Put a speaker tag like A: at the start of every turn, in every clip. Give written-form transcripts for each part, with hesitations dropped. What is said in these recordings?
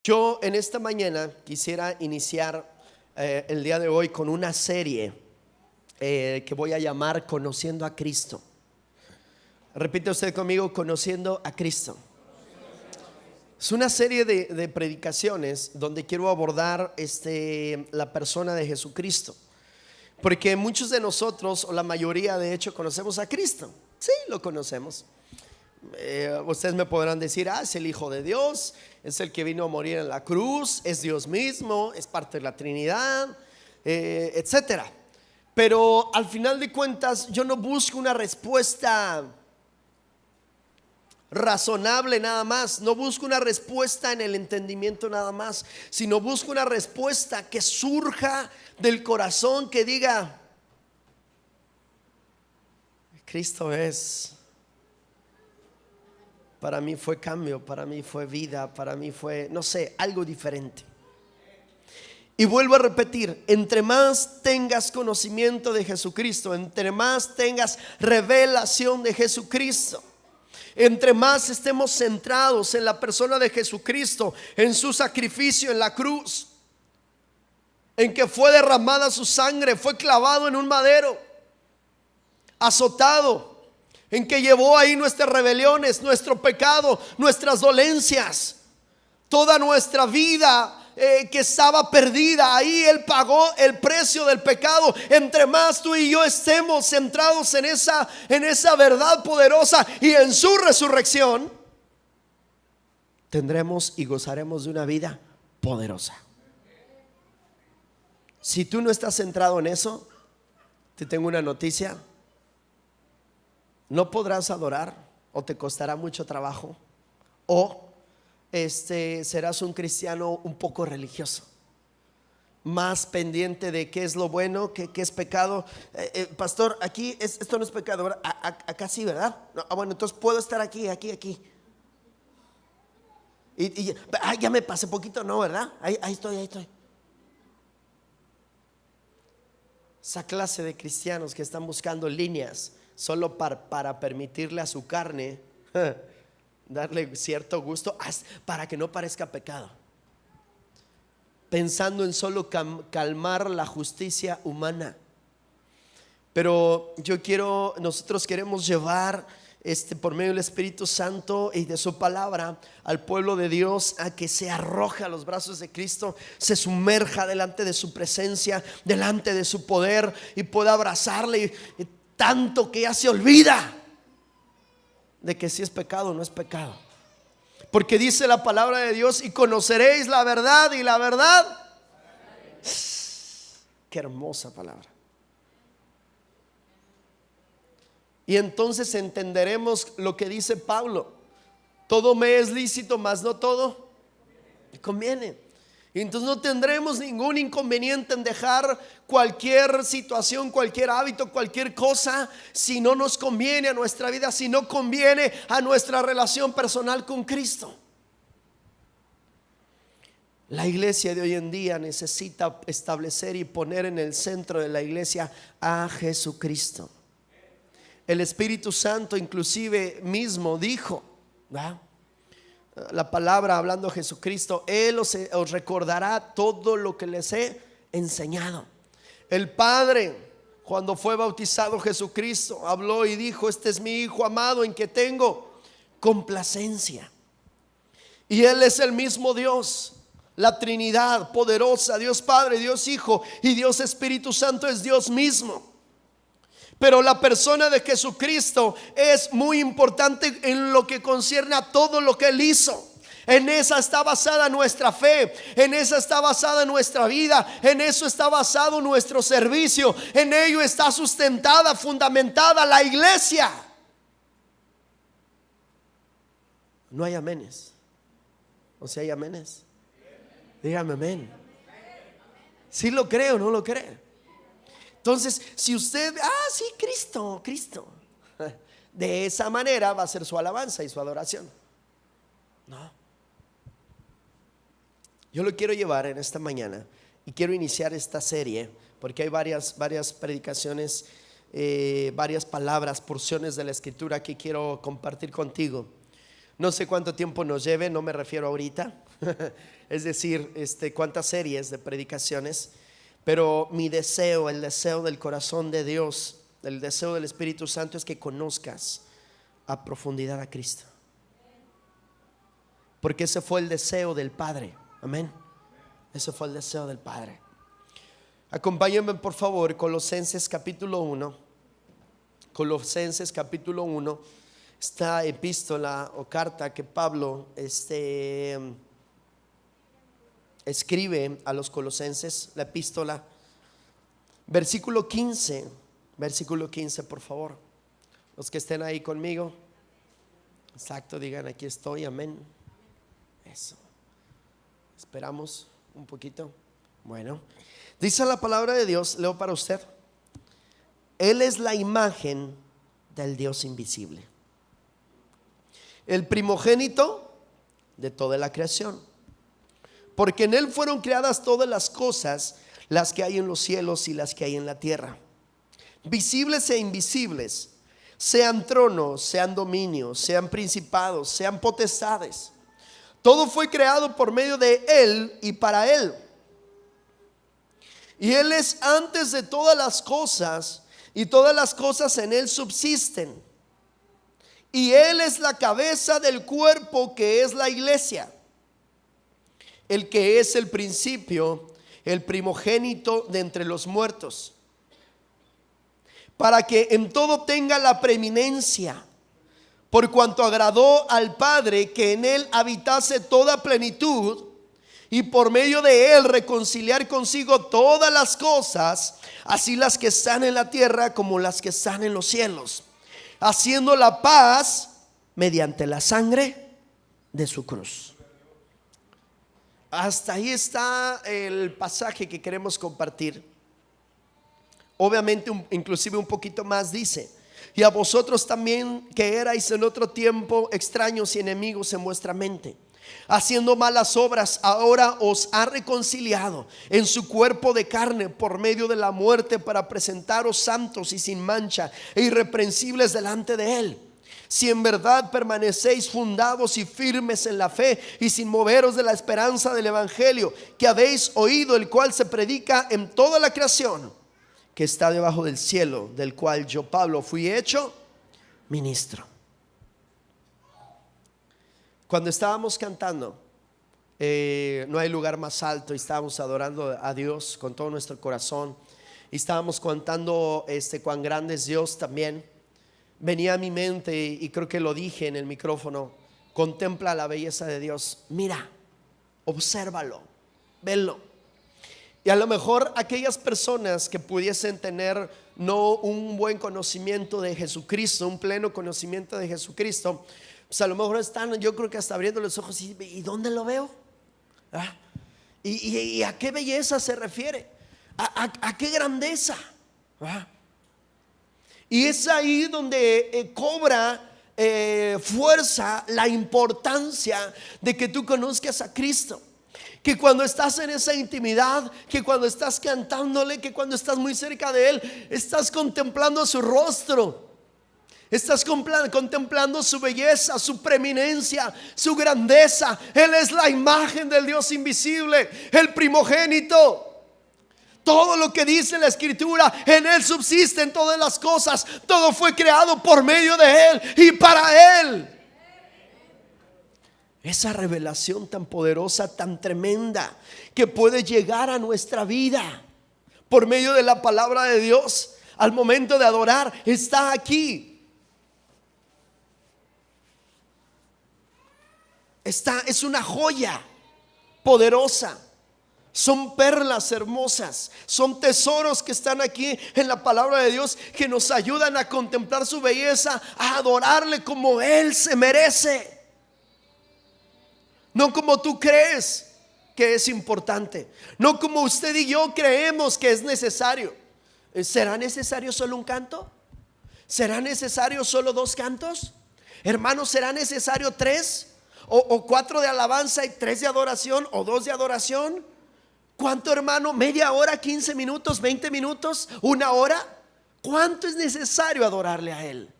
A: Yo en esta mañana quisiera iniciar el día de hoy con una serie que voy a llamar Conociendo a Cristo. Repite usted conmigo: Conociendo a Cristo. Es una serie de predicaciones donde quiero abordar la persona de Jesucristo, porque muchos de nosotros, o la mayoría de hecho, conocemos a Cristo. Sí, lo conocemos. Ustedes me podrán decir: es el Hijo de Dios, es el que vino a morir en la cruz, es Dios mismo, es parte de la Trinidad, etcétera. Pero al final de cuentas, yo no busco una respuesta razonable nada más, no busco una respuesta en el entendimiento nada más, sino busco una respuesta que surja del corazón, que diga: Cristo es. Para mí fue cambio, para mí fue vida, para mí fue, no sé, algo diferente. Y vuelvo a repetir: entre más tengas conocimiento de Jesucristo, entre más tengas revelación de Jesucristo, entre más estemos centrados en la persona de Jesucristo, en su sacrificio en la cruz, en que fue derramada su sangre, fue clavado en un madero, azotado, en que llevó ahí nuestras rebeliones, nuestro pecado, nuestras dolencias, toda nuestra vida que estaba perdida. Ahí Él pagó el precio del pecado. Entre más tú y yo estemos centrados en esa verdad poderosa y en su resurrección, tendremos y gozaremos de una vida poderosa. Si tú no estás centrado en eso, te tengo una noticia: no podrás adorar, o te costará mucho trabajo, o serás un cristiano un poco religioso, más pendiente de qué es lo bueno, qué es pecado. Pastor, aquí esto no es pecado, ¿verdad? Acá sí, ¿verdad? No, bueno, entonces puedo estar aquí. Y ya me pasé poquito, no, ¿verdad? Ahí estoy. Esa clase de cristianos que están buscando líneas solo para permitirle a su carne darle cierto gusto, para que no parezca pecado, pensando en solo calmar la justicia humana. Pero nosotros queremos llevar por medio del Espíritu Santo y de su palabra al pueblo de Dios a que se arroje a los brazos de Cristo, se sumerja delante de su presencia, delante de su poder, y pueda abrazarle tanto que ya se olvida de que si es pecado o no es pecado. Porque dice la palabra de Dios: y conoceréis la verdad, y la verdad. Qué hermosa palabra. Y entonces entenderemos lo que dice Pablo: todo me es lícito, mas no todo me conviene. Y entonces no tendremos ningún inconveniente en dejar cualquier situación, cualquier hábito, cualquier cosa, si no nos conviene a nuestra vida, si no conviene a nuestra relación personal con Cristo. La iglesia de hoy en día necesita establecer y poner en el centro de la iglesia a Jesucristo. El Espíritu Santo inclusive mismo dijo, ¿verdad? La palabra, hablando Jesucristo: Él os recordará todo lo que les he enseñado. El Padre, cuando fue bautizado Jesucristo, habló y dijo: este es mi Hijo amado, en que tengo complacencia. Y Él es el mismo Dios, la Trinidad poderosa, Dios Padre, Dios Hijo y Dios Espíritu Santo es Dios mismo. Pero la persona de Jesucristo es muy importante en lo que concierne a todo lo que Él hizo. En esa está basada nuestra fe, en esa está basada nuestra vida, en eso está basado nuestro servicio, en ello está sustentada, fundamentada la iglesia. No hay amenes. ¿O si hay amenes? Dígame amén. ¿Sí lo cree o no lo cree? Entonces, si usted, sí, Cristo, de esa manera va a ser su alabanza y su adoración. No. Yo lo quiero llevar en esta mañana y quiero iniciar esta serie porque hay varias predicaciones, varias palabras, porciones de la Escritura que quiero compartir contigo. No sé cuánto tiempo nos lleve, no me refiero ahorita. Es decir, cuántas series de predicaciones. Pero mi deseo, el deseo del corazón de Dios, el deseo del Espíritu Santo es que conozcas a profundidad a Cristo. Porque ese fue el deseo del Padre. Amén. Ese fue el deseo del Padre. Acompáñenme por favor, Colosenses capítulo 1. Colosenses capítulo 1. Esta epístola o carta que Pablo escribe a los colosenses, la epístola, versículo 15, por favor. Los que estén ahí conmigo, exacto, digan aquí estoy, amén. Eso. Esperamos un poquito. Bueno, dice la palabra de Dios, leo para usted. Él es la imagen del Dios invisible, el primogénito de toda la creación, porque en Él fueron creadas todas las cosas, las que hay en los cielos y las que hay en la tierra, visibles e invisibles, sean tronos, sean dominios, sean principados, sean potestades. Todo fue creado por medio de Él y para Él. Y Él es antes de todas las cosas, y todas las cosas en Él subsisten. Y Él es la cabeza del cuerpo, que es la iglesia, el que es el principio, el primogénito de entre los muertos, para que en todo tenga la preeminencia, por cuanto agradó al Padre que en Él habitase toda plenitud, y por medio de Él reconciliar consigo todas las cosas, así las que están en la tierra como las que están en los cielos, haciendo la paz mediante la sangre de su cruz. Hasta ahí está el pasaje que queremos compartir. Obviamente inclusive un poquito más dice: y a vosotros también, que erais en otro tiempo extraños y enemigos en vuestra mente, haciendo malas obras, ahora os ha reconciliado en su cuerpo de carne por medio de la muerte, para presentaros santos y sin mancha e irreprensibles delante de Él. Si en verdad permanecéis fundados y firmes en la fe, y sin moveros de la esperanza del evangelio que habéis oído, el cual se predica en toda la creación que está debajo del cielo, del cual yo, Pablo, fui hecho ministro. Cuando estábamos cantando, no hay lugar más alto, y estábamos adorando a Dios con todo nuestro corazón, y estábamos cantando cuán grande es Dios también, venía a mi mente, y creo que lo dije en el micrófono: contempla la belleza de Dios, mira, obsérvalo, velo. Y a lo mejor aquellas personas que pudiesen tener no un buen conocimiento de Jesucristo, un pleno conocimiento de Jesucristo, pues a lo mejor están, yo creo que hasta abriendo los ojos, ¿y dónde lo veo? ¿Ah? ¿Y a qué belleza se refiere? ¿A qué grandeza? ¿Ah? Y es ahí donde cobra fuerza la importancia de que tú conozcas a Cristo. Que cuando estás en esa intimidad, que cuando estás cantándole, que cuando estás muy cerca de Él, estás contemplando su rostro, estás contemplando su belleza, su preeminencia, su grandeza. Él es la imagen del Dios invisible, el primogénito. Todo lo que dice la Escritura, en Él subsisten todas las cosas. Todo fue creado por medio de Él y para Él. Esa revelación tan poderosa, tan tremenda, que puede llegar a nuestra vida por medio de la palabra de Dios al momento de adorar, está aquí. Es una joya poderosa. Son perlas hermosas, son tesoros que están aquí en la palabra de Dios, que nos ayudan a contemplar su belleza, a adorarle como Él se merece. No como tú crees que es importante, no como usted y yo creemos que es necesario. ¿Será necesario solo un canto? ¿Será necesario solo 2 cantos? Hermanos, ¿será necesario 3 o 4 de alabanza y 3 de adoración o 2 de adoración? ¿Cuánto, hermano? ¿Media hora, 15 minutos, 20 minutos, 1 hora? ¿Cuánto es necesario adorarle a Él?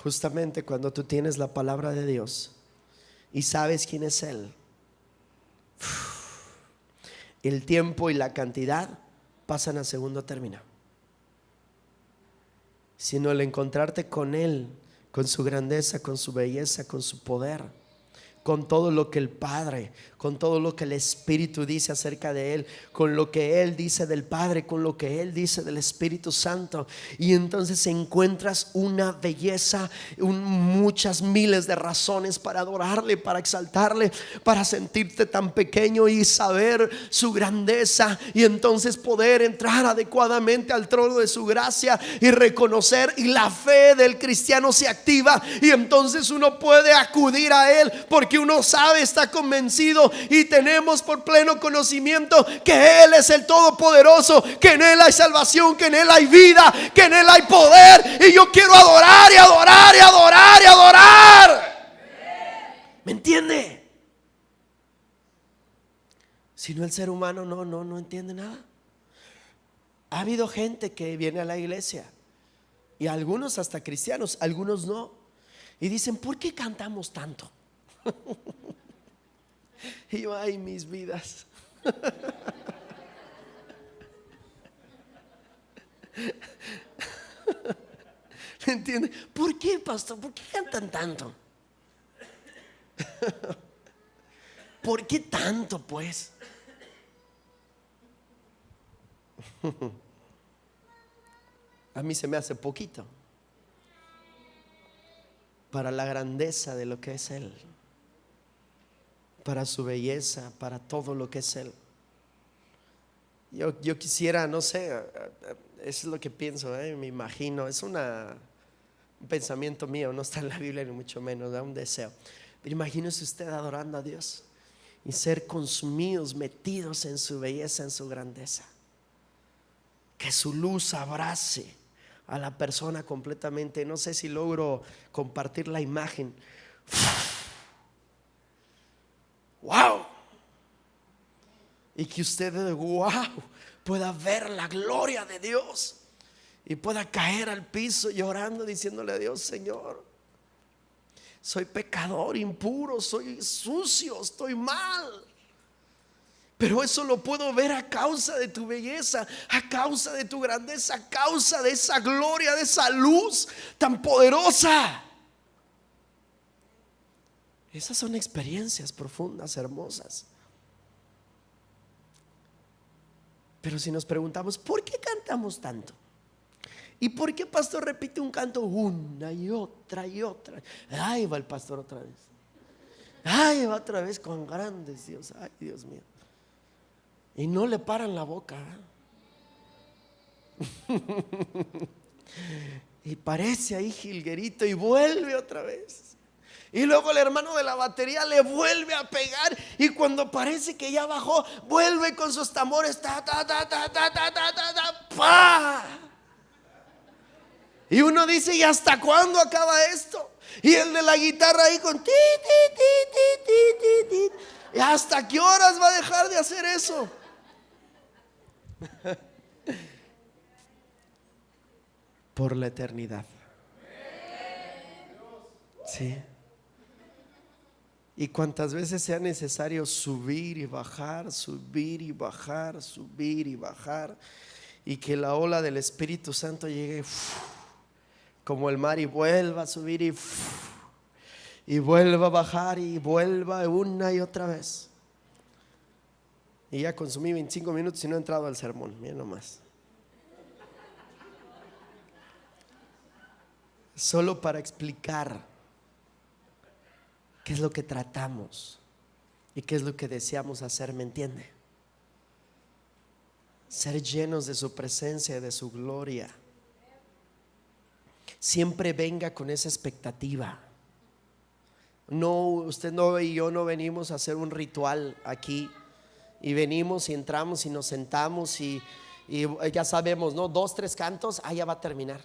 A: Justamente cuando tú tienes la palabra de Dios y sabes quién es Él, el tiempo y la cantidad pasan a segundo término, sino el encontrarte con Él, con su grandeza, con su belleza, con su poder, con todo lo que el Padre, con todo lo que el Espíritu dice acerca de Él, con lo que Él dice del Padre, con lo que Él dice del Espíritu Santo. Y entonces encuentras una belleza, muchas miles de razones para adorarle, para exaltarle, para sentirte tan pequeño y saber su grandeza, y entonces poder entrar adecuadamente al trono de su gracia y reconocer, y la fe del cristiano se activa, y entonces uno puede acudir a Él porque uno sabe, está convencido, y tenemos por pleno conocimiento que Él es el Todopoderoso, que en Él hay salvación, que en Él hay vida, que en Él hay poder. Y yo quiero adorar y adorar y adorar y adorar. ¿Me entiende? Si no, el ser humano no entiende nada. Ha habido gente que viene a la iglesia, y algunos hasta cristianos, algunos no, y dicen: ¿por qué cantamos tanto? Y yo: ay, mis vidas. ¿Me entiende? ¿Por qué, pastor? ¿Por qué cantan tanto? ¿Por qué tanto, pues? A mí se me hace poquito para la grandeza de lo que es Él, para su belleza, para todo lo que es Él. Yo quisiera, no sé, eso es lo que pienso, me imagino, es un pensamiento mío, no está en la Biblia ni mucho menos, da un deseo. Pero imagínese usted adorando a Dios y ser consumidos, metidos en su belleza, en su grandeza. Que su luz abrace a la persona completamente. No sé si logro compartir la imagen. ¡Wow! Y que usted, wow, pueda ver la gloria de Dios y pueda caer al piso llorando, diciéndole a Dios: Señor, soy pecador, impuro, soy sucio, estoy mal, pero eso lo puedo ver a causa de tu belleza, a causa de tu grandeza, a causa de esa gloria, de esa luz tan poderosa. Esas son experiencias profundas, hermosas. Pero si nos preguntamos: ¿por qué cantamos tanto? ¿Y por qué pastor repite un canto una y otra y otra? Ay, va el pastor otra vez. Ay, va otra vez con grandes Dios. Ay, Dios mío. Y no le paran la boca. Y parece ahí jilguerito y vuelve otra vez. Y luego el hermano de la batería le vuelve a pegar, y cuando parece que ya bajó, vuelve con sus tambores, ta, ta, ta, ta, ta, ta, ta, ta, ta, pa. Y uno dice: ¿y hasta cuándo acaba esto? Y el de la guitarra ahí con ti, ti, ti, ti, ti, ti, ti. ¿Y hasta qué horas va a dejar de hacer eso? Por la eternidad. Sí. Y cuantas veces sea necesario subir y bajar, subir y bajar, subir y bajar, y que la ola del Espíritu Santo llegue como el mar y vuelva a subir y vuelva a bajar y vuelva una y otra vez. Y ya consumí 25 minutos y no he entrado al sermón, mira nomás. Solo para explicar qué es lo que tratamos y qué es lo que deseamos hacer, ¿me entiende? Ser llenos de su presencia y de su gloria. Siempre venga con esa expectativa. No, usted no y yo no venimos a hacer un ritual aquí, y venimos y entramos y nos sentamos y ya sabemos, ¿no? 2, 3 cantos, ya va a terminar.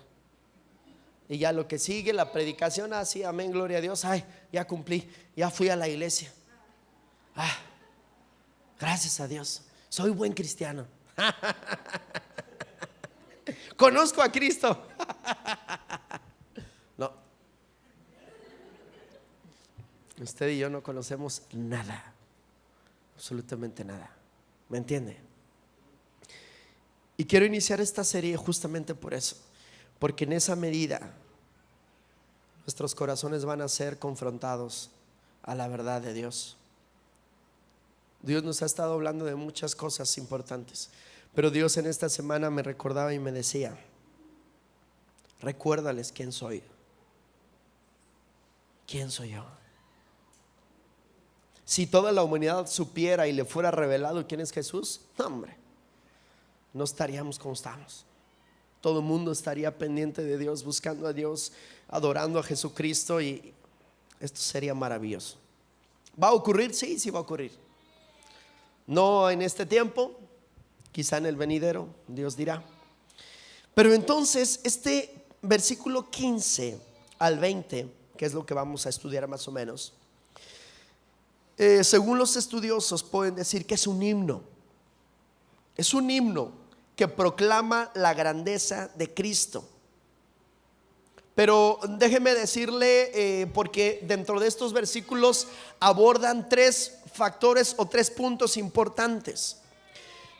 A: Y ya lo que sigue, la predicación, así, amén, gloria a Dios, ay, ya cumplí, ya fui a la iglesia. Gracias a Dios, soy buen cristiano. Conozco a Cristo. No, Usted y yo no conocemos nada, absolutamente nada. ¿Me entiende? Y quiero iniciar esta serie justamente por eso, porque en esa medida nuestros corazones van a ser confrontados a la verdad de Dios. Dios nos ha estado hablando de muchas cosas importantes, pero Dios en esta semana me recordaba y me decía: recuérdales quién soy. ¿Quién soy yo? Si toda la humanidad supiera y le fuera revelado quién es Jesús, no, hombre, no estaríamos como estamos. Todo el mundo estaría pendiente de Dios, buscando a Dios, adorando a Jesucristo, y esto sería maravilloso. ¿Va a ocurrir? Sí, sí va a ocurrir. No en este tiempo, quizá en el venidero, Dios dirá. Pero entonces este versículo 15 al 20, que es lo que vamos a estudiar más o menos, según los estudiosos pueden decir que es un himno. Es un himno que proclama la grandeza de Cristo. Pero déjeme decirle, porque dentro de estos versículos abordan tres factores o tres puntos importantes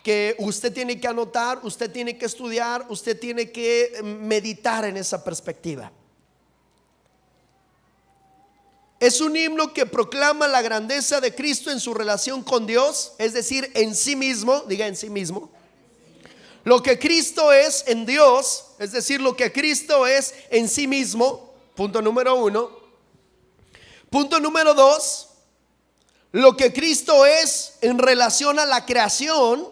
A: que usted tiene que anotar, usted tiene que estudiar, usted tiene que meditar en esa perspectiva. Es un himno que proclama la grandeza de Cristo en su relación con Dios, es decir, en sí mismo, diga en sí mismo. Lo que Cristo es en Dios, es decir, lo que Cristo es en sí mismo, punto número 1. Punto número 2, lo que Cristo es en relación a la creación.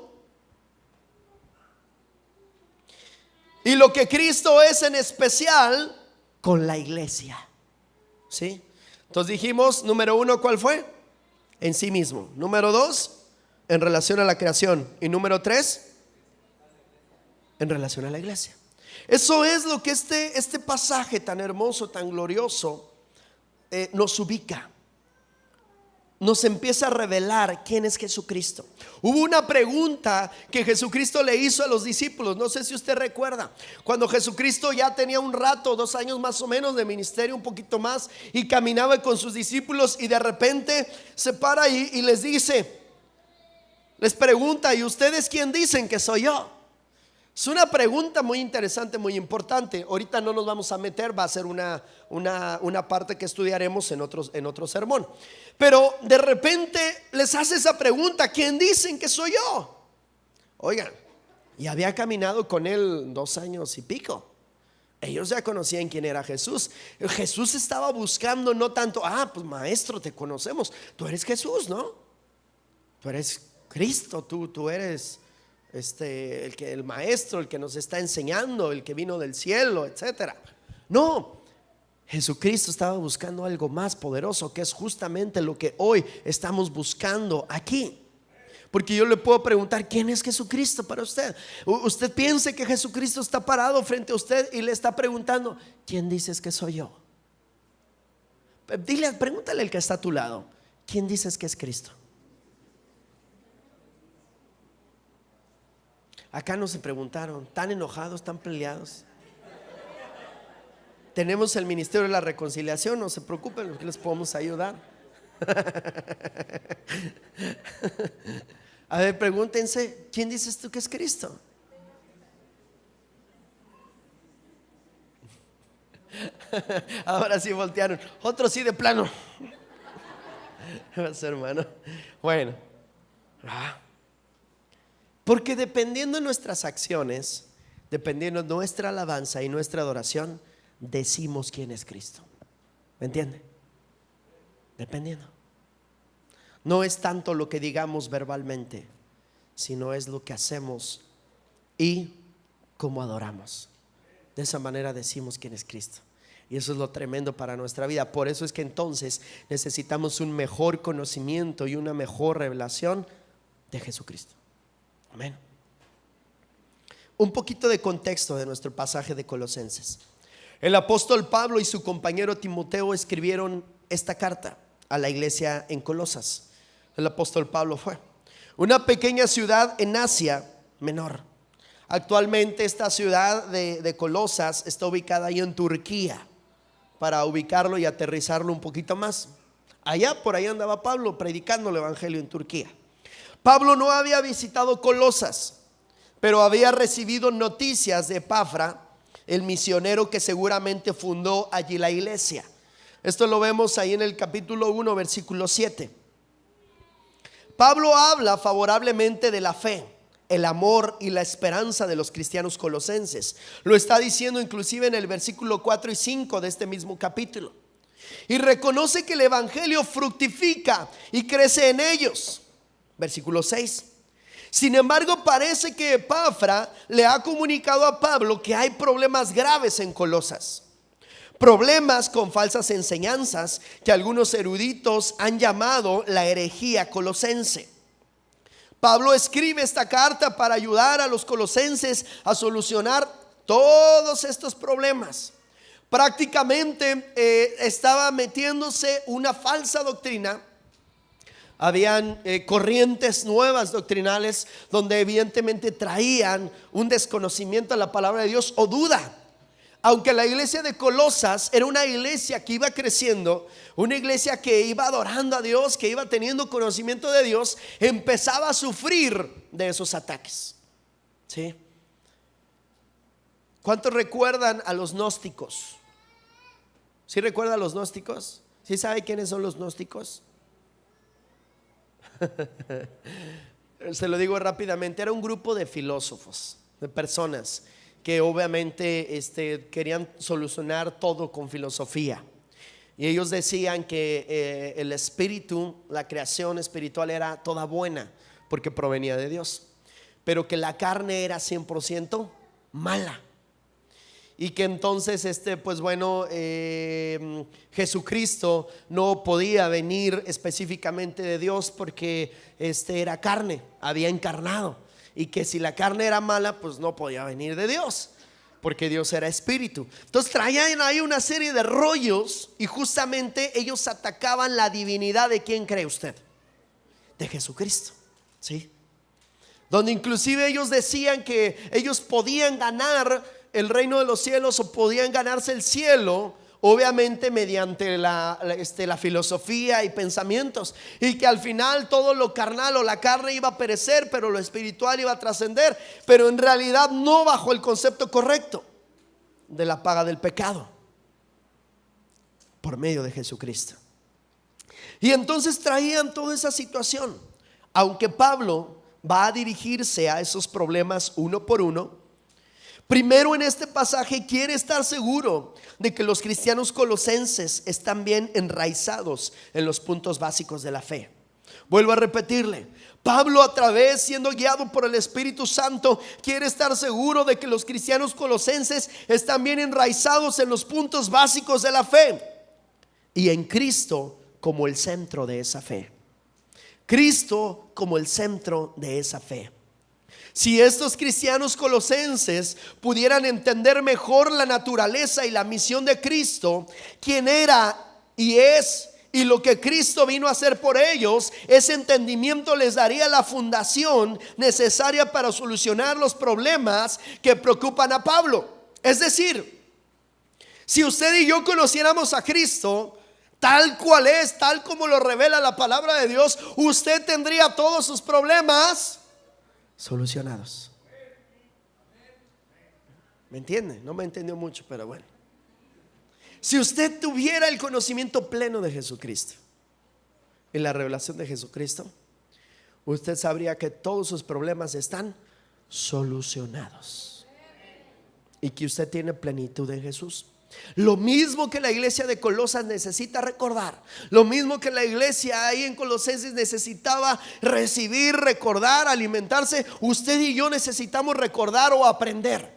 A: Y lo que Cristo es en especial con la iglesia. ¿Sí? Entonces dijimos, número 1, ¿cuál fue? En sí mismo. Número 2, en relación a la creación. Y número 3, en relación a la iglesia. Eso es lo que este pasaje tan hermoso, tan glorioso, nos ubica. Nos empieza a revelar quién es Jesucristo. Hubo una pregunta que Jesucristo le hizo a los discípulos. No sé si usted recuerda, cuando Jesucristo ya tenía un rato, 2 años más o menos de ministerio, un poquito más, y caminaba con sus discípulos, y de repente se para y les dice, les pregunta: ¿y ustedes quién dicen que soy yo? Es una pregunta muy interesante, muy importante. Ahorita no nos vamos a meter, va a ser una parte que estudiaremos en otro sermón. Pero de repente les hace esa pregunta: ¿quién dicen que soy yo? Oigan, y había caminado con él 2 años y pico. Ellos ya conocían quién era Jesús. Jesús estaba buscando no tanto, pues maestro, te conocemos, tú eres Jesús, ¿no? Tú eres Cristo, tú eres el maestro, el que nos está enseñando, el que vino del cielo, etcétera. No, Jesucristo estaba buscando algo más poderoso, que es justamente lo que hoy estamos buscando aquí. Porque yo le puedo preguntar: ¿quién es Jesucristo para usted? Usted piense que Jesucristo está parado frente a usted y le está preguntando: ¿quién dices que soy yo? Pregúntale al que está a tu lado: ¿quién dices que es Cristo? Acá no se preguntaron, tan enojados, tan peleados. Tenemos el ministerio de la reconciliación, no se preocupen, que les podemos ayudar. A ver, pregúntense: ¿quién dices tú que es Cristo? Ahora sí voltearon, otros sí de plano. Hermano, bueno, porque dependiendo de nuestras acciones, dependiendo de nuestra alabanza y nuestra adoración, decimos quién es Cristo. ¿Me entiende? Dependiendo. No es tanto lo que digamos verbalmente, sino es lo que hacemos y cómo adoramos. De esa manera decimos quién es Cristo. Y eso es lo tremendo para nuestra vida. Por eso es que entonces necesitamos un mejor conocimiento y una mejor revelación de Jesucristo. Amén. Un poquito de contexto de nuestro pasaje de Colosenses. El apóstol Pablo y su compañero Timoteo escribieron esta carta a la iglesia en Colosas. El apóstol Pablo fue una pequeña ciudad en Asia Menor. Actualmente esta ciudad de Colosas está ubicada ahí en Turquía, para ubicarlo y aterrizarlo un poquito más. Allá, por ahí andaba Pablo predicando el evangelio en Turquía. Pablo no había visitado Colosas, pero había recibido noticias de Epafra, el misionero que seguramente fundó allí la iglesia. Esto lo vemos ahí en el capítulo 1, versículo 7. Pablo habla favorablemente de la fe, el amor y la esperanza de los cristianos colosenses. Lo está diciendo inclusive en el versículo 4 y 5 de este mismo capítulo. Y reconoce que el evangelio fructifica y crece en ellos. Versículo 6. Sin embargo, parece que Epafra le ha comunicado a Pablo que hay problemas graves en Colosas. Problemas con falsas enseñanzas que algunos eruditos han llamado la herejía colosense. Pablo escribe esta carta para ayudar a los colosenses a solucionar todos estos problemas. Prácticamente estaba metiéndose una falsa doctrina. Habían corrientes nuevas doctrinales donde evidentemente traían un desconocimiento de la palabra de Dios o duda. Aunque la iglesia de Colosas era una iglesia que iba creciendo, una iglesia que iba adorando a Dios, que iba teniendo conocimiento de Dios, empezaba a sufrir de esos ataques. ¿Sí? ¿Cuántos recuerdan a los gnósticos? ¿Sí recuerdan a los gnósticos? ¿Sí sabe quiénes son los gnósticos? Se lo digo rápidamente. Era un grupo de filósofos, de personas que obviamente querían solucionar todo con filosofía. Y ellos decían que el espíritu, la creación espiritual era toda buena porque provenía de Dios, pero que la carne era 100% mala. Y que entonces Jesucristo no podía venir específicamente de Dios porque era carne, había encarnado. Y que si la carne era mala, pues no podía venir de Dios, porque Dios era espíritu. Entonces traían ahí una serie de rollos y justamente ellos atacaban la divinidad de ¿quién cree usted? De Jesucristo, ¿sí? Donde inclusive ellos decían que ellos podían ganar el reino de los cielos o podían ganarse el cielo, obviamente mediante la filosofía y pensamientos, y que al final todo lo carnal o la carne iba a perecer, pero lo espiritual iba a trascender, pero en realidad no bajo el concepto correcto de la paga del pecado por medio de Jesucristo. Y entonces traían toda esa situación. Aunque Pablo va a dirigirse a esos problemas uno por uno, primero en este pasaje quiere estar seguro de que los cristianos colosenses están bien enraizados en los puntos básicos de la fe. Vuelvo a repetirle, Pablo, a través, siendo guiado por el Espíritu Santo, quiere estar seguro de que los cristianos colosenses están bien enraizados en los puntos básicos de la fe y en Cristo como el centro de esa fe. Cristo como el centro de esa fe. Si estos cristianos colosenses pudieran entender mejor la naturaleza y la misión de Cristo, quién era y es, y lo que Cristo vino a hacer por ellos, ese entendimiento les daría la fundación necesaria para solucionar los problemas que preocupan a Pablo. Es decir, si usted y yo conociéramos a Cristo tal cual es, tal como lo revela la palabra de Dios, usted tendría todos sus problemas solucionados. ¿Me entiende? No me entendió mucho, pero bueno. Si usted tuviera el conocimiento pleno de Jesucristo, en la revelación de Jesucristo, usted sabría que todos sus problemas están solucionados y que usted tiene plenitud en Jesús. Lo mismo que la iglesia de Colosas necesita recordar, lo mismo que la iglesia ahí en Colosenses necesitaba recibir, recordar, alimentarse, usted y yo necesitamos recordar o aprender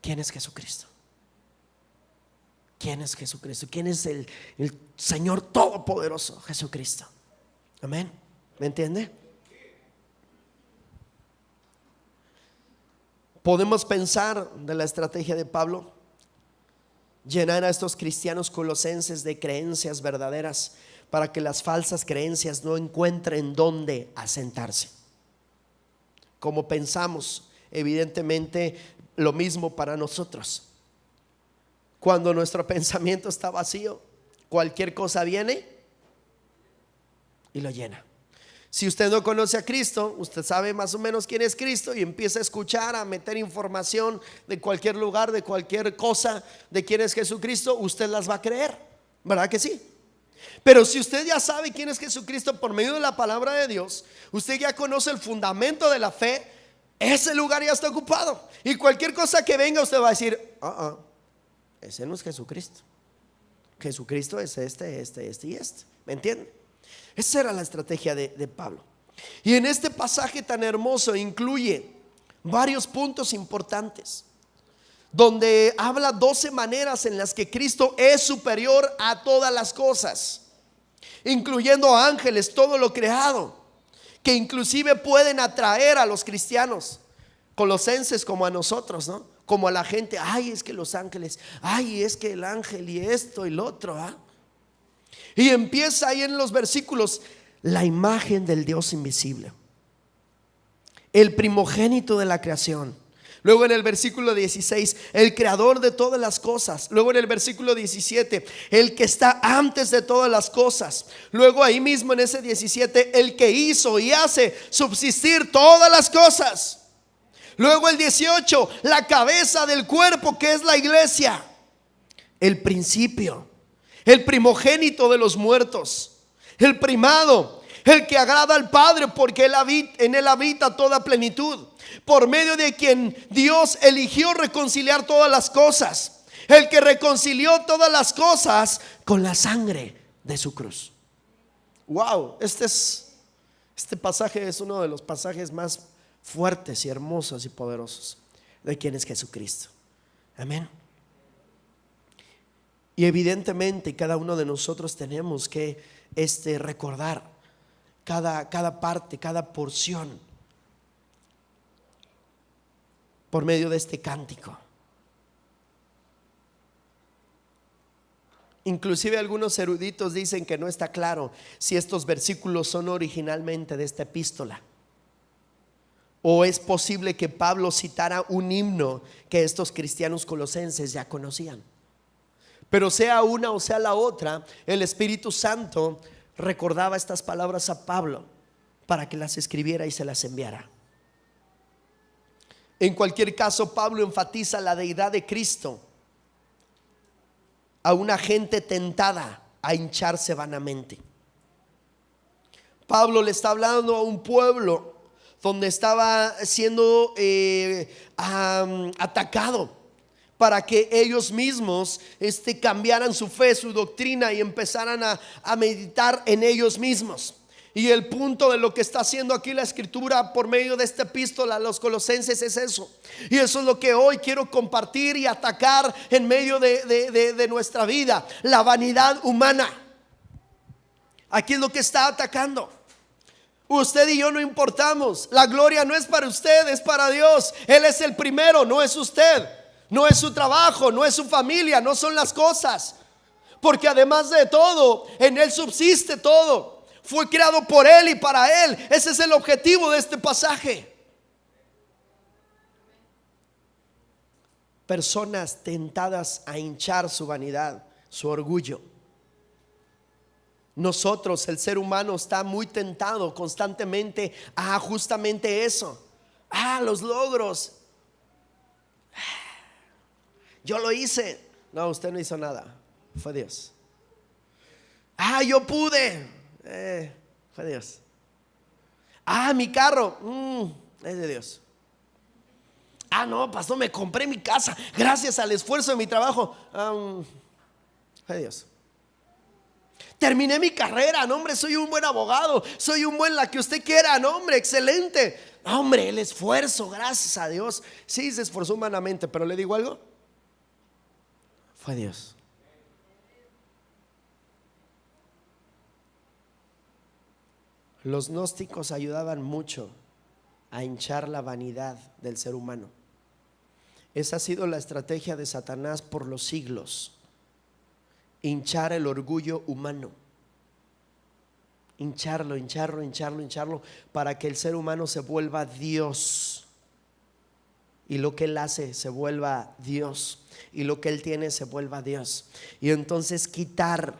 A: quién es Jesucristo. ¿Quién es Jesucristo? ¿Quién es el Señor Todopoderoso? Jesucristo. Amén. ¿Me entiende? Podemos pensar de la estrategia de Pablo: llenar a estos cristianos colosenses de creencias verdaderas para que las falsas creencias no encuentren dónde asentarse. Como pensamos, evidentemente lo mismo para nosotros. Cuando nuestro pensamiento está vacío, cualquier cosa viene y lo llena. Si usted no conoce a Cristo, usted sabe más o menos quién es Cristo y empieza a escuchar, a meter información de cualquier lugar, de cualquier cosa, de quién es Jesucristo, usted las va a creer, ¿verdad que sí? Pero si usted ya sabe quién es Jesucristo por medio de la palabra de Dios, usted ya conoce el fundamento de la fe, ese lugar ya está ocupado. Y cualquier cosa que venga, usted va a decir: ese no es Jesucristo. Jesucristo es este y este. ¿Me entiende? Esa era la estrategia de Pablo. Y en este pasaje tan hermoso incluye varios puntos importantes, donde habla 12 maneras en las que Cristo es superior a todas las cosas, incluyendo ángeles, todo lo creado, que inclusive pueden atraer a los cristianos colosenses como a nosotros, ¿no? Como a la gente: ay, es que los ángeles, ay, es que el ángel y esto y lo otro, ¿ah? Y empieza ahí en los versículos: la imagen del Dios invisible, el primogénito de la creación. Luego en el versículo 16, el creador de todas las cosas. Luego en el versículo 17, el que está antes de todas las cosas. Luego ahí mismo en ese 17, el que hizo y hace subsistir todas las cosas. Luego el 18, la cabeza del cuerpo, que es la iglesia. El principio, el primogénito de los muertos, el primado, el que agrada al Padre, porque en él habita toda plenitud, por medio de quien Dios eligió reconciliar todas las cosas, el que reconcilió todas las cosas con la sangre de su cruz. Wow, este pasaje es uno de los pasajes más fuertes y hermosos y poderosos de quién es Jesucristo. Amén. Y evidentemente cada uno de nosotros tenemos que recordar cada parte, cada porción, por medio de este cántico. Inclusive algunos eruditos dicen que no está claro si estos versículos son originalmente de esta epístola, o es posible que Pablo citara un himno que estos cristianos colosenses ya conocían. Pero sea una o sea la otra, el Espíritu Santo recordaba estas palabras a Pablo para que las escribiera y se las enviara. En cualquier caso, Pablo enfatiza la deidad de Cristo a una gente tentada a hincharse vanamente. Pablo le está hablando a un pueblo donde estaba siendo atacado, para que ellos mismos cambiaran su fe, su doctrina, y empezaran a meditar en ellos mismos. Y el punto de lo que está haciendo aquí la escritura por medio de esta epístola a los colosenses es eso. Y eso es lo que hoy quiero compartir y atacar en medio de nuestra vida: la vanidad humana. Aquí es lo que está atacando. Usted y yo no importamos. La gloria no es para usted, es para Dios. Él es el primero, no es usted. No es su trabajo, no es su familia, no son las cosas. Porque además de todo, en Él subsiste todo. Fue creado por Él y para Él. Ese es el objetivo de este pasaje. Personas tentadas a hinchar su vanidad, su orgullo. Nosotros, el ser humano, está muy tentado constantemente a justamente eso. Los logros. Yo lo hice. No, usted no hizo nada. Fue Dios. Yo pude. Fue Dios. Mi carro. Es de Dios. No, pastor, me compré mi casa gracias al esfuerzo de mi trabajo. Fue Dios. Terminé mi carrera. No, hombre, soy un buen abogado. Soy un buen la que usted quiera. No, hombre, excelente. No, hombre, el esfuerzo, gracias a Dios. Sí, se esforzó humanamente, pero le digo algo: fue Dios. Los gnósticos ayudaban mucho a hinchar la vanidad del ser humano. Esa ha sido la estrategia de Satanás por los siglos: hinchar el orgullo humano. Hincharlo para que el ser humano se vuelva Dios, y lo que él hace se vuelva Dios, y lo que él tiene se vuelva Dios. Y entonces quitar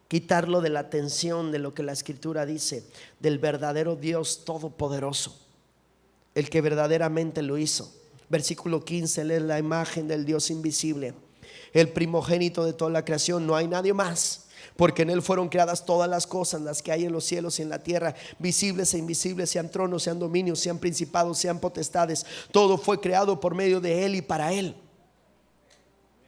A: quitarlo de la atención de lo que la Escritura dice, del verdadero Dios todopoderoso, el que verdaderamente lo hizo. Versículo 15, Él es la imagen del Dios invisible, el primogénito de toda la creación. No hay nadie más, porque en Él fueron creadas todas las cosas, las que hay en los cielos y en la tierra, visibles e invisibles, sean tronos, sean dominios, sean principados, sean potestades. Todo fue creado por medio de Él y para Él.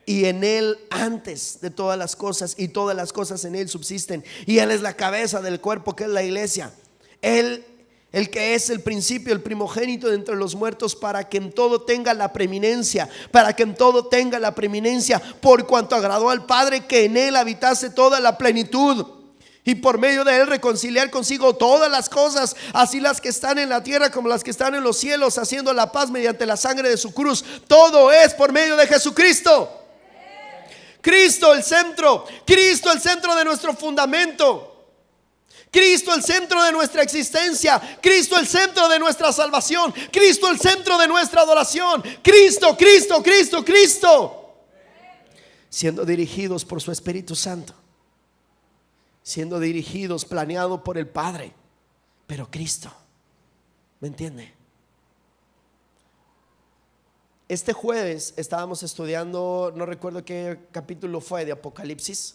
A: Y en Él antes de todas las cosas, y todas las cosas en Él subsisten. Y Él es la cabeza del cuerpo, que es la iglesia. Él, el que es el principio, el primogénito de entre los muertos, para que en todo tenga la preeminencia. Para que en todo tenga la preeminencia, por cuanto agradó al Padre que en Él habitase toda la plenitud, y por medio de Él reconciliar consigo todas las cosas, así las que están en la tierra como las que están en los cielos, haciendo la paz mediante la sangre de su cruz. Todo es por medio de Jesucristo. Cristo el centro, Cristo el centro de nuestro fundamento, Cristo el centro de nuestra existencia, Cristo el centro de nuestra salvación, Cristo el centro de nuestra adoración. Cristo, Cristo, Cristo, Cristo. Siendo dirigidos por su Espíritu Santo, siendo dirigidos, planeado por el Padre, pero Cristo. ¿Me entiende? Este jueves estábamos estudiando, no recuerdo qué capítulo fue de Apocalipsis,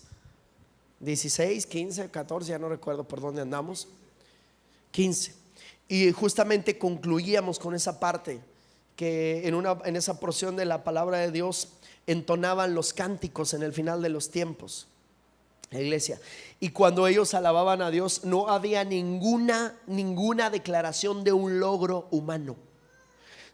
A: 16, 15, 14, ya no recuerdo por dónde andamos, 15. Y justamente concluíamos con esa parte, que en esa porción de la palabra de Dios entonaban los cánticos en el final de los tiempos, la iglesia. Y cuando ellos alababan a Dios, no había ninguna declaración de un logro humano,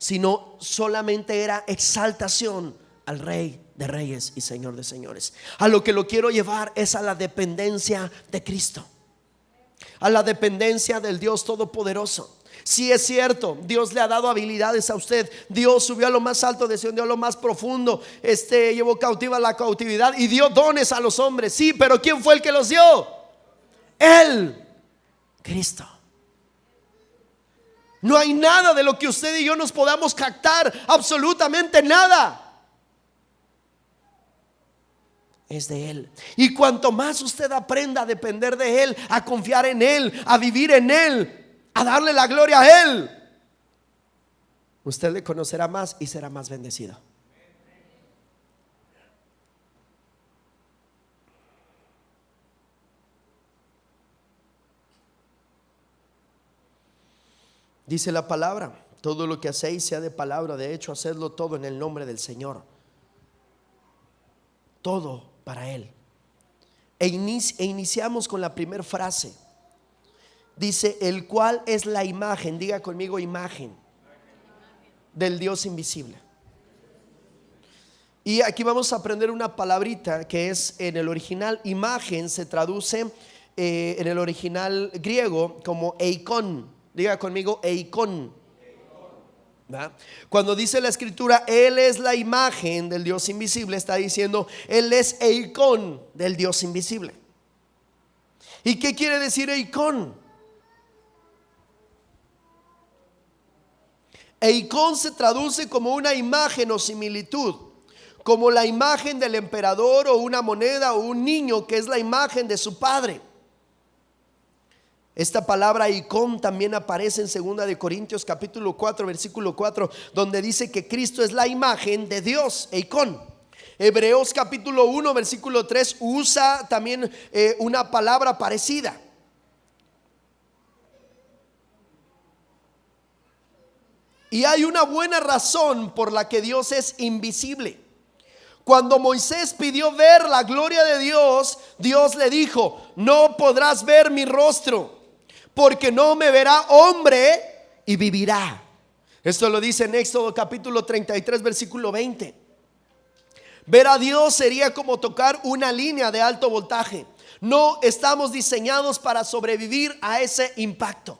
A: sino solamente era exaltación al Rey de Reyes y Señor de Señores. A lo que lo quiero llevar es a la dependencia de Cristo, a la dependencia del Dios Todopoderoso. Si es cierto, Dios le ha dado habilidades a usted. Dios subió a lo más alto, descendió a lo más profundo, llevó cautiva la cautividad y dio dones a los hombres. Sí, pero ¿quién fue el que los dio? Él, Cristo. No hay nada de lo que usted y yo nos podamos jactar, absolutamente nada. Es de Él. Y cuanto más usted aprenda a depender de Él, a confiar en Él, a vivir en Él, a darle la gloria a Él, usted le conocerá más y será más bendecido. Dice la palabra: todo lo que hacéis sea de palabra, de hecho hacedlo todo en el nombre del Señor. Todo para Él. Iniciamos con la primera frase. Dice: el cual es la imagen, diga conmigo, imagen del Dios invisible. Y aquí vamos a aprender una palabrita que es, en el original, imagen se traduce en el original griego como eikon. Diga conmigo, eikon. ¿Va? Cuando dice la Escritura, Él es la imagen del Dios invisible, está diciendo, Él es eikon del Dios invisible. ¿Y qué quiere decir eikon? Eikon se traduce como una imagen o similitud, como la imagen del emperador o una moneda o un niño que es la imagen de su padre. Esta palabra icón también aparece en 2 de Corintios capítulo 4 versículo 4, donde dice que Cristo es la imagen de Dios, icón. Hebreos capítulo 1 versículo 3 usa también una palabra parecida. Y hay una buena razón por la que Dios es invisible. Cuando Moisés pidió ver la gloria de Dios, Dios le dijo: no podrás ver mi rostro, porque no me verá hombre y vivirá. Esto lo dice en Éxodo capítulo 33 versículo 20. Ver a Dios sería como tocar una línea de alto voltaje. No estamos diseñados para sobrevivir a ese impacto.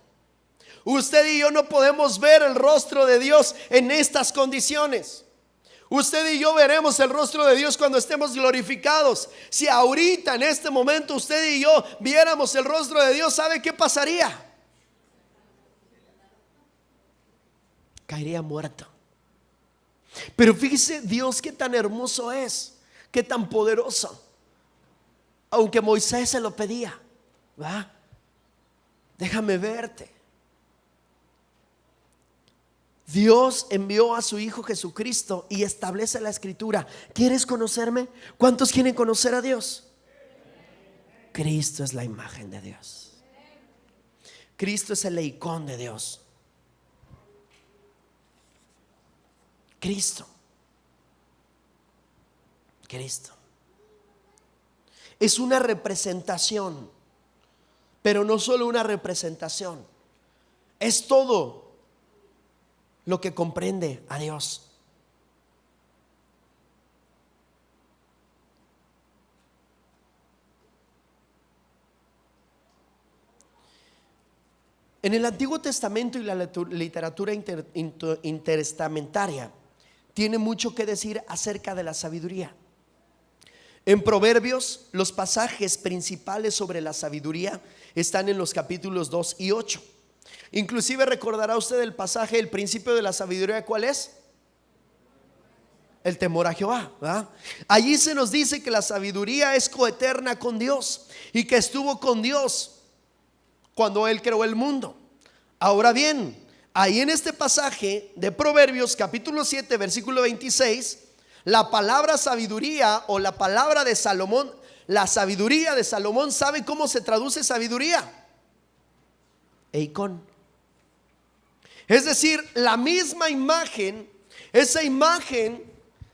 A: Usted y yo no podemos ver el rostro de Dios en estas condiciones. Usted y yo veremos el rostro de Dios cuando estemos glorificados. Si ahorita en este momento usted y yo viéramos el rostro de Dios, ¿sabe qué pasaría? Caería muerto. Pero fíjese Dios qué tan hermoso es, qué tan poderoso. aunque Moisés se lo pedía, ¿va? Déjame verte. Dios envió a su Hijo Jesucristo y establece la escritura. ¿Quieres conocerme? ¿Cuántos quieren conocer a Dios? Cristo es la imagen de Dios. Cristo es el icón de Dios. Cristo. Es una representación, pero no solo una representación, es todo lo que comprende a Dios. En el Antiguo Testamento y la literatura intertestamentaria tiene mucho que decir acerca de la sabiduría. En Proverbios, los pasajes principales sobre la sabiduría están en los capítulos 2 y 8. Inclusive recordará usted el pasaje, el principio de la sabiduría, ¿cuál es? El temor a Jehová, ¿verdad? Allí se nos dice que la sabiduría es coeterna con Dios y que estuvo con Dios cuando Él creó el mundo. Ahora bien, ahí en este pasaje de Proverbios capítulo 7 versículo 26, la palabra sabiduría o la palabra de Salomón, la sabiduría de Salomón, ¿sabe cómo se traduce sabiduría? Eikón. Es decir, la misma imagen, esa imagen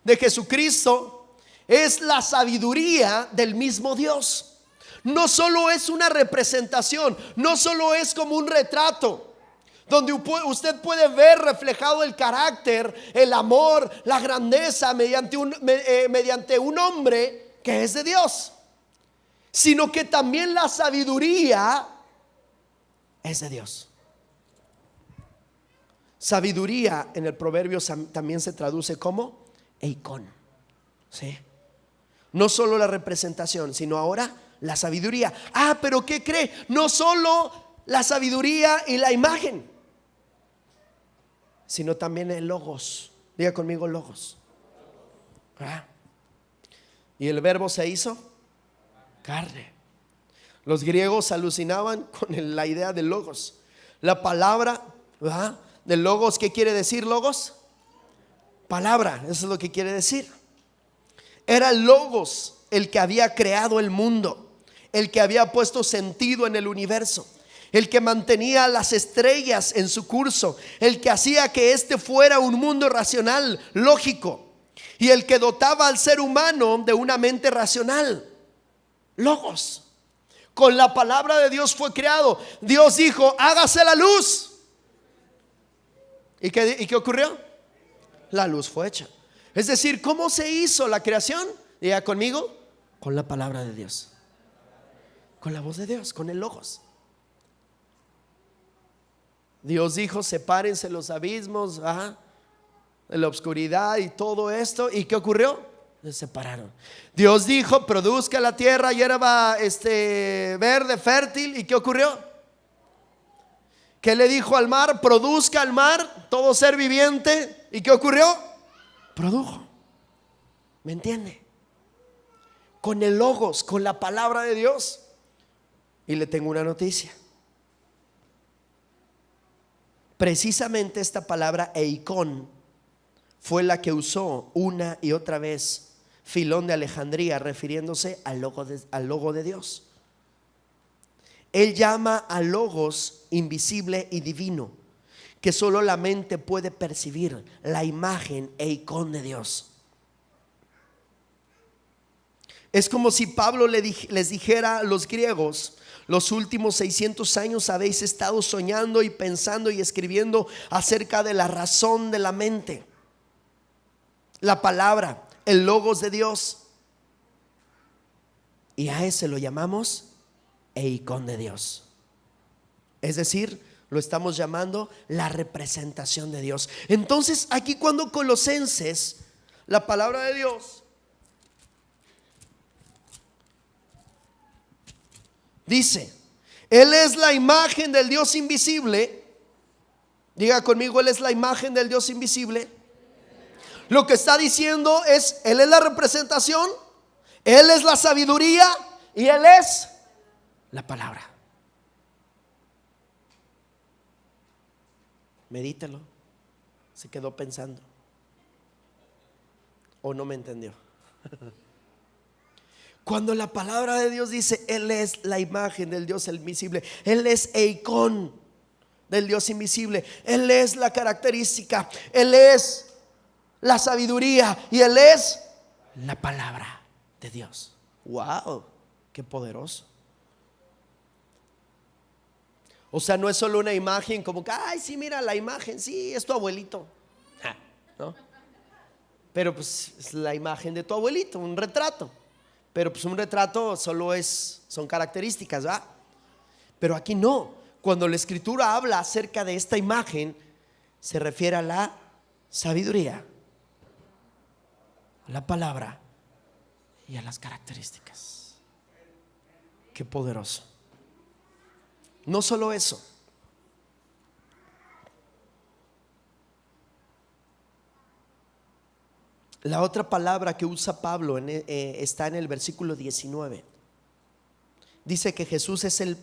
A: de Jesucristo es la sabiduría del mismo Dios. No solo es una representación, no solo es como un retrato donde usted puede ver reflejado el carácter, el amor, la grandeza mediante un hombre que es de Dios, sino que también la sabiduría es de Dios. Sabiduría en el proverbio también se traduce como eikón, ¿sí? No solo la representación, sino ahora la sabiduría. Pero ¿qué cree? No solo la sabiduría y la imagen, sino también el logos. Diga conmigo logos. Y el verbo se hizo carne. Los griegos alucinaban con la idea de logos. La palabra, ¿verdad?, de logos, ¿qué quiere decir logos? Palabra, eso es lo que quiere decir. Era el logos el que había creado el mundo, el que había puesto sentido en el universo, el que mantenía las estrellas en su curso, el que hacía que este fuera un mundo racional, lógico, y el que dotaba al ser humano de una mente racional. Logos. Con la palabra de Dios fue creado. Dios dijo: hágase la luz. ¿Y qué ocurrió? La luz fue hecha. Es decir, ¿cómo se hizo la creación? Diga conmigo: con la palabra de Dios, con la voz de Dios, con el logos. Dios dijo: sepárense los abismos, de la oscuridad y todo esto. ¿Y qué ocurrió? Se separaron. Dios dijo: produzca la tierra hierba verde, fértil. ¿Y qué ocurrió? ¿Qué le dijo al mar? Produzca al mar todo ser viviente. ¿Y qué ocurrió? Produjo. ¿Me entiende? Con el logos, con la palabra de Dios. Y le tengo una noticia. Precisamente esta palabra eikón fue la que usó una y otra vez Filón de Alejandría, refiriéndose al logo de Dios. Él llama al logos invisible y divino, que solo la mente puede percibir, la imagen e icón de Dios. Es como si Pablo les dijera a los griegos: los últimos 600 años habéis estado soñando y pensando y escribiendo acerca de la razón de la mente, la palabra, el logos de Dios, y a ese lo llamamos eikón de Dios. Es decir, lo estamos llamando la representación de Dios. Entonces aquí, cuando Colosenses, la palabra de Dios, dice: Él es la imagen del Dios invisible. Diga conmigo: Él es la imagen del Dios invisible. Lo que está diciendo es: Él es la representación, Él es la sabiduría, y Él es la palabra. Medítelo. Se quedó pensando o no me entendió. Cuando la palabra de Dios dice Él es la imagen del Dios invisible, Él es Eikon del Dios invisible, Él es la característica, Él es la sabiduría y Él es la palabra de Dios. Wow, qué poderoso. O sea, no es solo una imagen como que, ay, sí, mira la imagen, sí, es tu abuelito, ¿no? Pero pues es la imagen de tu abuelito, un retrato. Pero pues un retrato solo son características, ¿verdad? Pero aquí no. Cuando la Escritura habla acerca de esta imagen, se refiere a la sabiduría, a la palabra y a las características. Qué poderoso. No solo eso. La otra palabra que usa Pablo está en el versículo 19. Dice que Jesús es el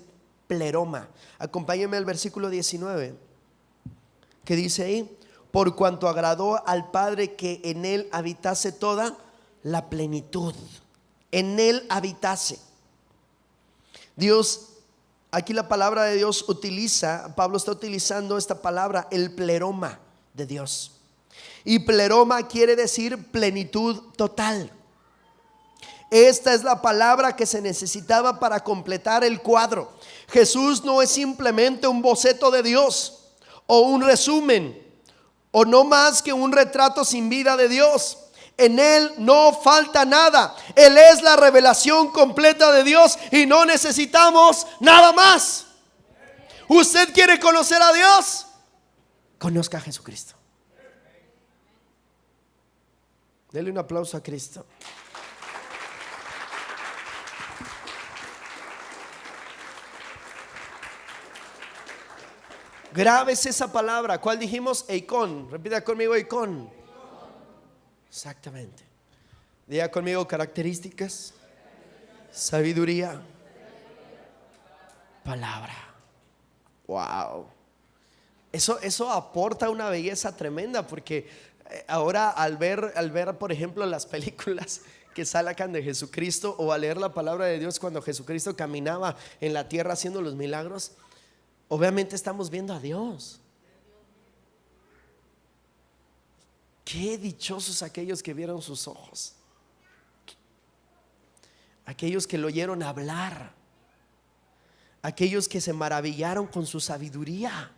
A: pleroma. Acompáñenme al versículo 19, que dice ahí: por cuanto agradó al Padre que en Él habitase toda la plenitud. En Él habitase. Dios, aquí la palabra de Dios Pablo está utilizando esta palabra, el pleroma de Dios. Y pleroma quiere decir plenitud total. Esta es la palabra que se necesitaba para completar el cuadro. Jesús no es simplemente un boceto de Dios o un resumen, o no más que un retrato sin vida de Dios. En Él no falta nada. Él es la revelación completa de Dios y no necesitamos nada más. ¿Usted quiere conocer a Dios? Conozca a Jesucristo. Dele un aplauso a Cristo. Grabes esa palabra. ¿Cuál dijimos? Eikon. Repita conmigo, Eikon. Exactamente. Diga conmigo: características, sabiduría, palabra. Wow. Eso aporta una belleza tremenda, porque ahora al ver por ejemplo las películas que sacan de Jesucristo, o al leer la palabra de Dios cuando Jesucristo caminaba en la tierra haciendo los milagros, obviamente estamos viendo a Dios. Qué dichosos aquellos que vieron sus ojos, aquellos que lo oyeron hablar, aquellos que se maravillaron con su sabiduría.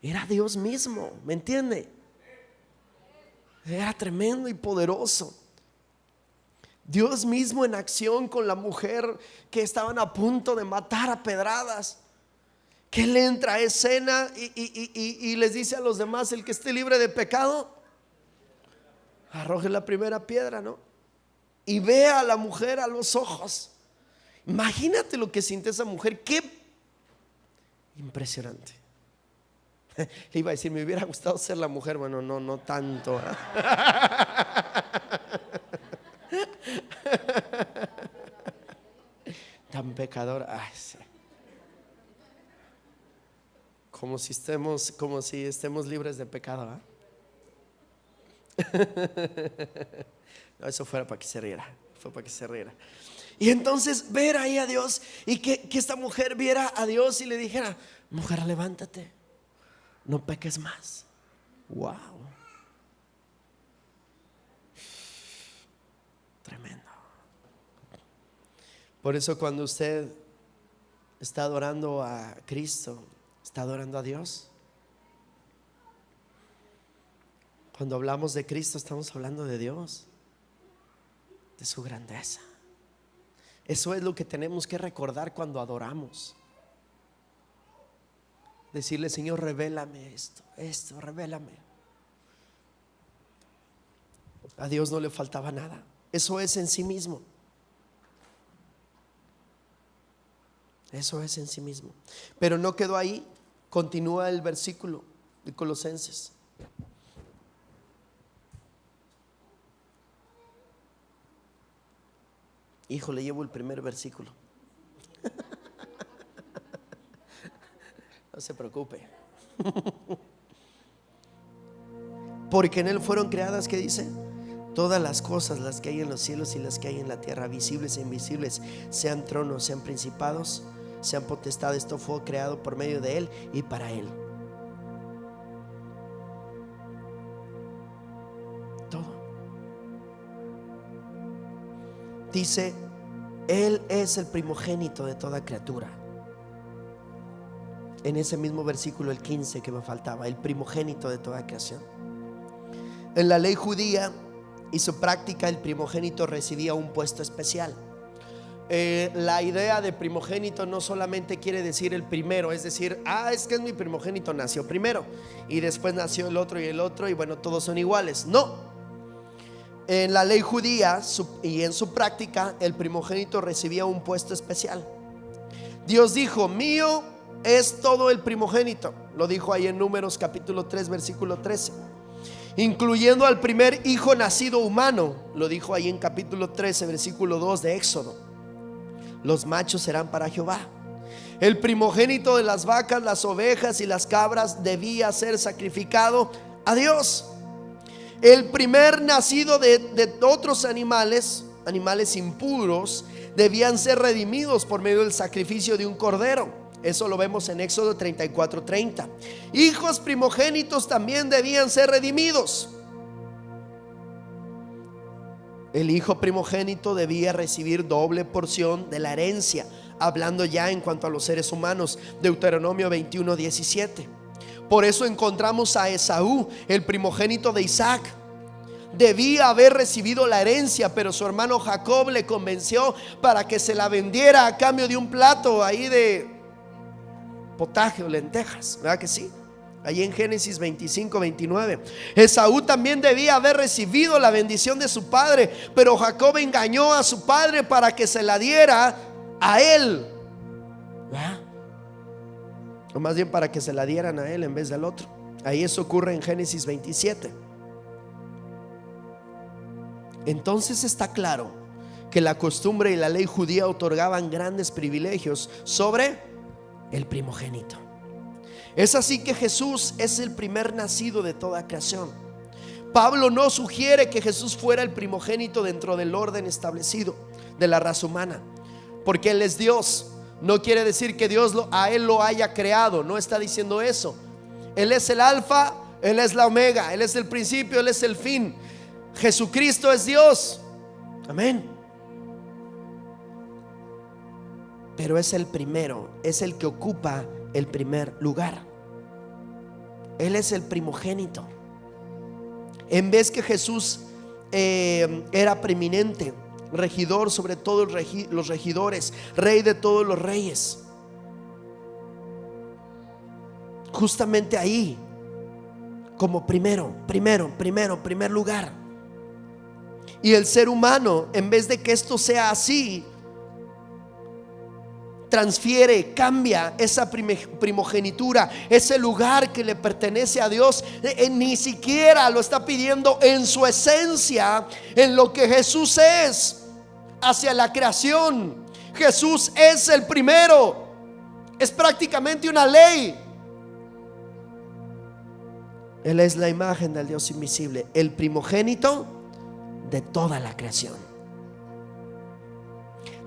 A: Era Dios mismo, ¿me entiende? Era tremendo y poderoso. Dios mismo en acción con la mujer que estaban a punto de matar a pedradas, que Él entra a escena y les dice a los demás: el que esté libre de pecado, arroje la primera piedra, ¿no? Y ve a la mujer a los ojos. Imagínate lo que siente esa mujer. Qué impresionante. Le iba a decir, me hubiera gustado ser la mujer. Bueno, no tanto, ¿eh? Tan pecador. Ay, sí. Como si estemos libres de pecado, ¿eh? No, eso fuera para que se riera. Fue para que se riera. Y entonces ver ahí a Dios, y que esta mujer viera a Dios y le dijera: mujer, levántate, no peques más. Wow. Tremendo. Por eso cuando usted está adorando a Cristo, está adorando a Dios. Cuando hablamos de Cristo, estamos hablando de Dios, de su grandeza. Eso es lo que tenemos que recordar cuando adoramos. Decirle: Señor, revélame esto, revélame. A Dios no le faltaba nada. Eso es en sí mismo. Eso es en sí mismo. Pero no quedó ahí. Continúa el versículo de Colosenses. Híjole, llevo el primer versículo. No se preocupe. Porque en él fueron creadas, ¿qué dice? Todas las cosas, las que hay en los cielos y las que hay en la tierra, visibles e invisibles, sean tronos, sean principados, sean potestades. Esto fue creado por medio de él y para él. Todo. Dice, él es el primogénito de toda criatura. En ese mismo versículo, el 15 que me faltaba, el primogénito de toda creación. En la ley judía y su práctica, el primogénito recibía un puesto especial. La idea de primogénito no solamente quiere decir el primero, es decir, es que es mi primogénito, nació primero y después nació el otro y bueno, todos son iguales. No. En la ley judía y en su práctica, el primogénito recibía un puesto especial. Dios dijo, mío es todo el primogénito. Lo dijo ahí en Números capítulo 3 versículo 13, incluyendo al primer hijo nacido humano. Lo dijo ahí en capítulo 13 versículo 2 de Éxodo. Los machos serán para Jehová. El primogénito de las vacas, las ovejas y las cabras debía ser sacrificado a Dios. El primer nacido de otros animales impuros, debían ser redimidos por medio del sacrificio de un cordero. Eso lo vemos en Éxodo 34:30. Hijos primogénitos también debían ser redimidos. El hijo primogénito debía recibir doble porción de la herencia, hablando ya en cuanto a los seres humanos. Deuteronomio 21:17. Por eso encontramos a Esaú, el primogénito de Isaac. Debía haber recibido la herencia, pero su hermano Jacob le convenció para que se la vendiera a cambio de un plato ahí de potaje o lentejas, ¿verdad que sí? Allí en Génesis 25:29. Esaú también debía haber recibido la bendición de su padre, pero Jacob engañó a su padre para que se la diera a él, ¿verdad? O más bien para que se la dieran a él en vez del otro. Ahí eso ocurre en Génesis 27. Entonces está claro que la costumbre y la ley judía otorgaban grandes privilegios sobre el primogénito. Es así que Jesús es el primer nacido de toda creación. Pablo no sugiere que Jesús fuera el primogénito dentro del orden establecido de la raza humana, porque Él es Dios. No quiere decir que Dios a Él lo haya creado, no está diciendo eso. Él es el alfa, Él es la omega, Él es el principio, Él es el fin. Jesucristo es Dios, amén. Pero es el primero, es el que ocupa el primer lugar. Él es el primogénito. En vez que Jesús era preeminente, regidor sobre todos los regidores, rey de todos los reyes, justamente ahí, como primer lugar. Y el ser humano, en vez de que esto sea así, transfiere, cambia esa primogenitura, ese lugar que le pertenece a Dios. Ni siquiera lo está pidiendo en su esencia, en lo que Jesús es hacia la creación. Jesús es el primero, es prácticamente una ley. Él es la imagen del Dios invisible, el primogénito de toda la creación.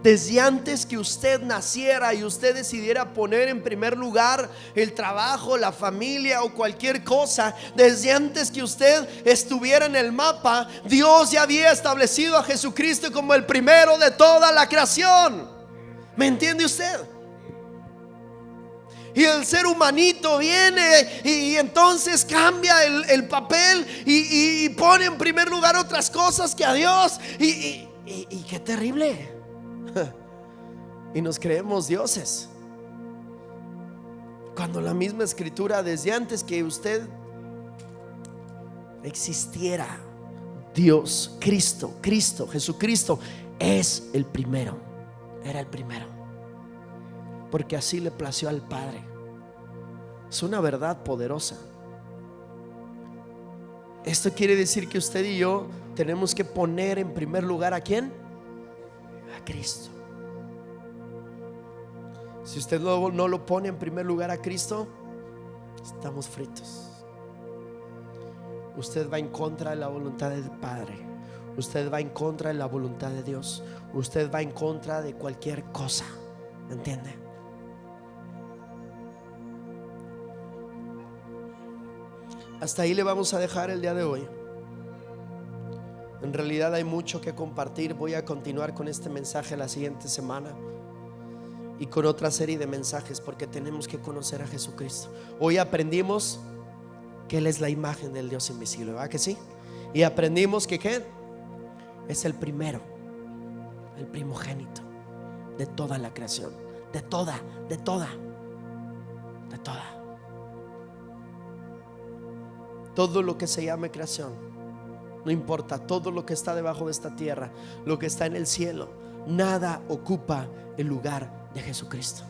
A: Desde antes que usted naciera y usted decidiera poner en primer lugar el trabajo, la familia o cualquier cosa, desde antes que usted estuviera en el mapa, Dios ya había establecido a Jesucristo como el primero de toda la creación. ¿Me entiende usted? Y el ser humanito viene y entonces cambia el papel y pone en primer lugar otras cosas que a Dios. Y qué terrible. Y nos creemos dioses, cuando la misma escritura, desde antes que usted existiera, Dios, Cristo, Jesucristo es el primero. Era el primero, porque así le plació al Padre. Es una verdad poderosa. Esto quiere decir que usted y yo tenemos que poner en primer lugar ¿a quién? A Cristo. Si usted no lo pone en primer lugar a Cristo, estamos fritos. Usted va en contra de la voluntad del Padre. Usted va en contra de la voluntad de Dios. Usted va en contra de cualquier cosa. ¿Me entiende? Hasta ahí le vamos a dejar el día de hoy. En realidad hay mucho que compartir. Voy a continuar con este mensaje la siguiente semana y con otra serie de mensajes, porque tenemos que conocer a Jesucristo. Hoy aprendimos que Él es la imagen del Dios invisible, ¿verdad que sí? Y aprendimos que ¿qué? Es el primero, el primogénito de toda la creación, de toda. Todo lo que se llame creación, no importa, todo lo que está debajo de esta tierra, lo que está en el cielo, nada ocupa el lugar de Jesucristo.